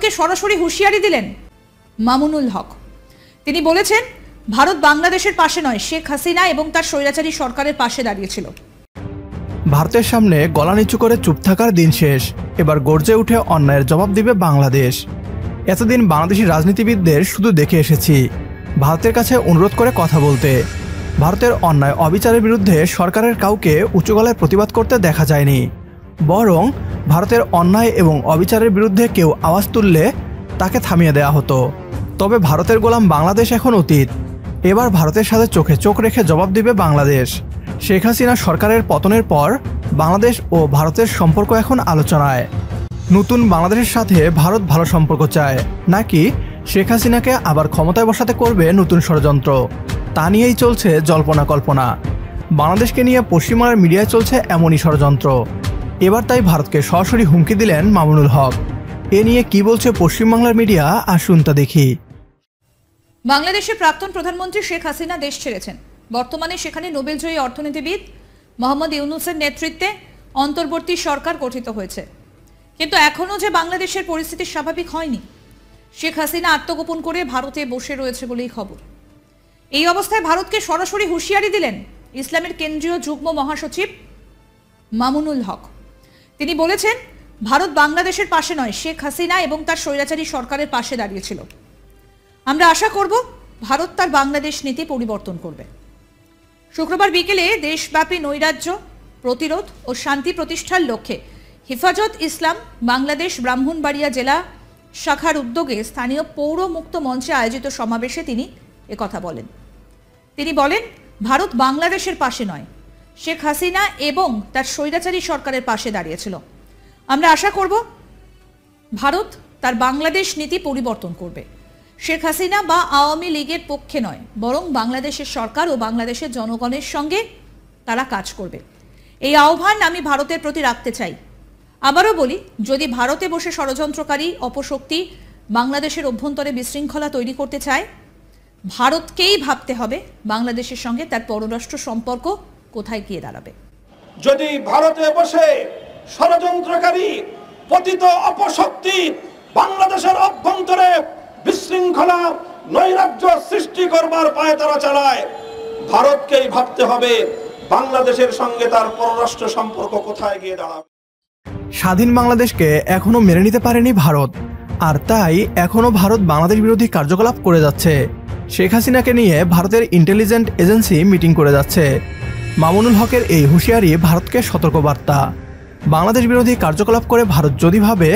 ভারতকে সরাসরি হুঁশিয়ারি দিলেন মামুনুল হক। তিনি বলেছেন, ভারত বাংলাদেশের পাশে নয়, শেখ হাসিনা এবং তার স্বৈরাচারী সরকারের পাশে দাঁড়িয়েছিল। ভারতের সামনে গলা নিচু করে চুপ থাকার দিন শেষ। এবার গর্জে উঠে অন্যায়ের জবাব দিবে বাংলাদেশ। এতদিন বাংলাদেশি রাজনীতিবিদদের শুধু দেখে এসেছি, ভারতের কাছে অনুরোধ করে কথা বলতে। ভারতের অন্যায় অবিচারের বিরুদ্ধে সরকারের কাউকে উঁচু গলায় প্রতিবাদ করতে দেখা যায়নি। বরং ভারতের অন্যায় এবং অবিচারের বিরুদ্ধে কেউ আওয়াজ তুললে তাকে থামিয়ে দেয়া হতো। তবে ভারতের গোলাম বাংলাদেশ এখন অতীত। এবার ভারতের সাথে চোখে চোখ রেখে জবাব দিবে বাংলাদেশ। শেখ হাসিনা সরকারের পতনের পর বাংলাদেশ ও ভারতের সম্পর্ক এখন আলোচনায়। নতুন বাংলাদেশের সাথে ভারত ভালো সম্পর্ক চায়, নাকি শেখ হাসিনাকে আবার ক্ষমতায় বসাতে করবে নতুন ষড়যন্ত্র, তা নিয়েই চলছে জল্পনা কল্পনা। বাংলাদেশকে নিয়ে পশ্চিমবাংলার মিডিয়ায় চলছে এমনই ষড়যন্ত্র। এবার তাই ভারতকে সরাসরি হুমকি দিলেন মামুনুল হক। এ নিয়ে কি বলছে পশ্চিমবাংলার মিডিয়া, আসুন তা দেখি। বাংলাদেশের প্রাক্তন প্রধানমন্ত্রী শেখ হাসিনা দেশ ছেড়েছেন। বর্তমানে সেখানে নোবেলজয়ী অর্থনীতিবিদ মোহাম্মদ ইউনূসের নেতৃত্বে অন্তর্বর্তী সরকার গঠিত হয়েছে। কিন্তু এখনও যে বাংলাদেশের পরিস্থিতি স্বাভাবিক হয়নি। শেখ হাসিনা আত্মগোপন করে ভারতে বসে রয়েছে বলেই খবর। এই অবস্থায় ভারতকে সরাসরি হুঁশিয়ারি দিলেন ইসলামের কেন্দ্রীয় যুগ্ম মহাসচিব মামুনুল হক। তিনি বলেছেন, ভারত বাংলাদেশের পাশে নয়, শেখ হাসিনা এবং তার স্বৈরাচারী সরকারের পাশে দাঁড়িয়েছিল। আমরা আশা করব ভারত তার বাংলাদেশ নীতি পরিবর্তন করবে। শুক্রবার বিকেলে দেশব্যাপী নৈরাজ্য প্রতিরোধ ও শান্তি প্রতিষ্ঠার লক্ষ্যে হেফাজত ইসলাম বাংলাদেশ ব্রাহ্মণবাড়িয়া জেলা শাখার উদ্যোগে স্থানীয় পৌর মুক্ত মঞ্চে আয়োজিত সমাবেশে তিনি একথা বলেন। তিনি বলেন, ভারত বাংলাদেশের পাশে নয়, শেখ হাসিনা এবং তার স্বৈরাচারী সরকারের পাশে দাঁড়িয়েছিল। আমরা আশা করব ভারত তার বাংলাদেশ নীতি পরিবর্তন করবে। শেখ হাসিনা বা আওয়ামী লীগের পক্ষে নয়, বরং বাংলাদেশের সরকার ও বাংলাদেশের জনগণের সঙ্গে তারা কাজ করবে। এই আহ্বান আমি ভারতের প্রতি রাখতে চাই। আবারও বলি, যদি ভারতে বসে ষড়যন্ত্রকারী অপশক্তি বাংলাদেশের অভ্যন্তরে বিশৃঙ্খলা তৈরি করতে চায়, ভারতকেই ভাবতে হবে বাংলাদেশের সঙ্গে তার পররাষ্ট্র সম্পর্ক কোথায় গিয়ে দাঁড়াবে। যদি ভারতে বসে ষড়যন্ত্রকারী পতিত অপশক্তি বাংলাদেশের অভ্যন্তরে বিশৃঙ্খলা নৈরাজ্য সৃষ্টি করবার পায়ে তারা চালায়, ভারতকেই ভাবতে হবে বাংলাদেশের সঙ্গে তার পররাষ্ট্র সম্পর্ক কোথায় গিয়ে দাঁড়াবে। স্বাধীন বাংলাদেশকে এখনো মেনে নিতে পারেনি ভারত, আর তাই এখনো ভারত বাংলাদেশ বিরোধী কার্যকলাপ করে যাচ্ছে। শেখ হাসিনাকে নিয়ে ভারতের ইন্টেলিজেন্ট এজেন্সি মিটিং করে যাচ্ছে। মামুনুল হকের এই হুঁশিয়ারি ভারতকে সতর্কবার্তা। বাংলাদেশ বিরোধী কার্যকলাপ করে ভারত যদি ভাবে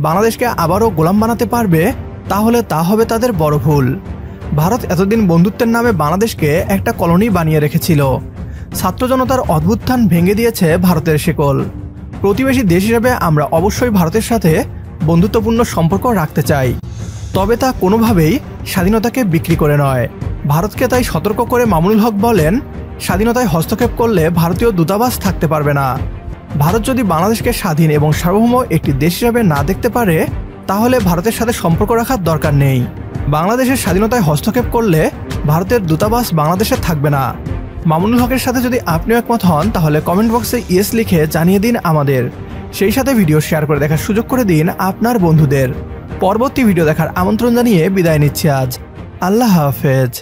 বাংলাদেশকে আবারও গোলাম বানাতে পারবে, তাহলে তা হবে তাদের বড় ভুল। ভারত এতদিন বন্ধুত্বের নামে বাংলাদেশকে একটা কলোনি বানিয়ে রেখেছিল। ছাত্র জনতার অভ্যুত্থান ভেঙে দিয়েছে ভারতের শেকল। প্রতিবেশী দেশ হিসেবে আমরা অবশ্যই ভারতের সাথে বন্ধুত্বপূর্ণ সম্পর্ক রাখতে চাই, তবে তা কোনোভাবেই স্বাধীনতাকে বিক্রি করে নয়। ভারতকে তাই সতর্ক করে মামুনুল হক বলেন, স্বাধীনতায় হস্তক্ষেপ করলে ভারতীয় দূতাবাস থাকতে পারবে না। ভারত যদি বাংলাদেশকে স্বাধীন এবং সার্বভৌম একটি দেশ হিসেবে না দেখতে পারে, তাহলে ভারতের সাথে সম্পর্ক রাখার দরকার নেই। বাংলাদেশের স্বাধীনতায় হস্তক্ষেপ করলে ভারতের দূতাবাস বাংলাদেশে থাকবে না। মামুনুল হকের সাথে যদি আপনিও একমত হন, তাহলে কমেন্ট বক্সে ইয়েস লিখে জানিয়ে দিন আমাদের। সেই সাথে ভিডিও শেয়ার করে দেখার সুযোগ করে দিন আপনার বন্ধুদের। পরবর্তী ভিডিও দেখার আমন্ত্রণ জানিয়ে বিদায় নিচ্ছি আজ। আল্লাহ হাফেজ।